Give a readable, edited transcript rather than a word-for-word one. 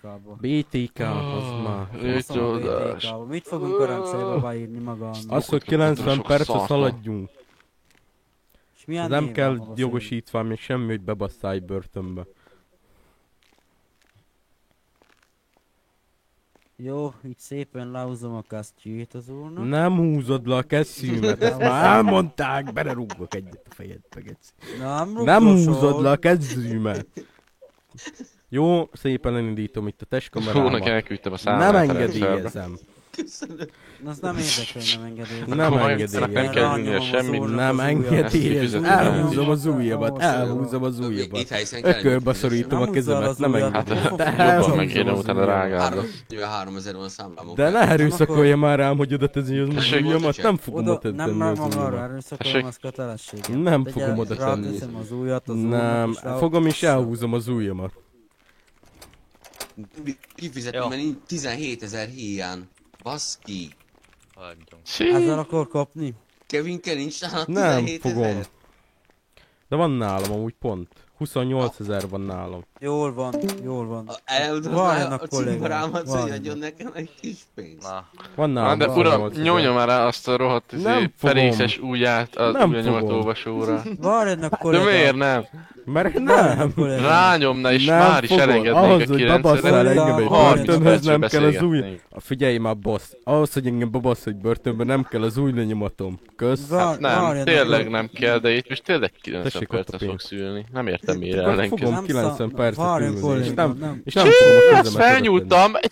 BTK-ba. BTK, az már. BTK-ba. Mit fogunk a rendszerbe beírni maga? Az, hogy 90 percet szaladjunk. És milyen Nem néven kell van a jogosítvány, még semmi, hogy bebasszálj börtönbe. Jó, így szépen lehúzom a kesztyűjét az úrnak. Nem húzod le a kesztyűmet, ezt már elmondták, belerúgok egyet a fejedbe, geci. Nem húzod le a kesztyűmet. Jó, szépen elindítom itt a testkamerámat. Hónak elküldtem a számlát. Nem engedélyezem. Köszönöm. Az nem érdekel, hogy nem engedélyezem. Nem engedélyezem. Nem kell ülnie semmit. Nem engedélyezem. Elhúzom az ujjamat, elhúzom az ujjamat. Ökölbe szorítom a kezemet, nem engedélyezem. Jobban meg kéne utána rágálni. 3000 van számlámon. De ne erőszakolja már rám, hogy oda tenni az ujjamat, nem fogom oda tenni Nem az magam arra ujjamat. erőszakolom, az kötelességem. Nem fogom oda tenni. Ráteszem az ujjat az Nem, fogom és elhúzom az ujjamat. Kifizetem, mert 17 000 híján. Baszki. Ezzel akar kapni? Kevinke nincs nála Nem 17 fogom. 000. De van nálam amúgy pont. 28 000 van nálam. Jól van, jól van. Eludod a cimborámat, hogy adjon nekem egy kis pénzt. Van nálam De uram, 28 000. nyomja már rá azt a rohadt felészes ujját az ujjanyomatolvasóra. Várjanak De kollégák. miért nem? Mert nem. Rányomna és Nem már is fogom. elengednék Ahhoz, a hogy 9 bebasszál engem egy 30 börtönhöz, nem percre kell az új... beszélgetnénk. Figyelj már, boss. Ahhoz, hogy engem bebassz egy börtönbe, nem kell az új lenyomatom. Kösz. Hát nem, tényleg nem kell, de itt most tényleg 90 Tessék, ott a percet pénz. fogsz ülni. Nem értem, mire Akkor ellenkezni. fogom 90 percet Várjon, ülni, és kollégám, nem nem. fogom a Ezt kezemet oda tenni. felnyújtam, egy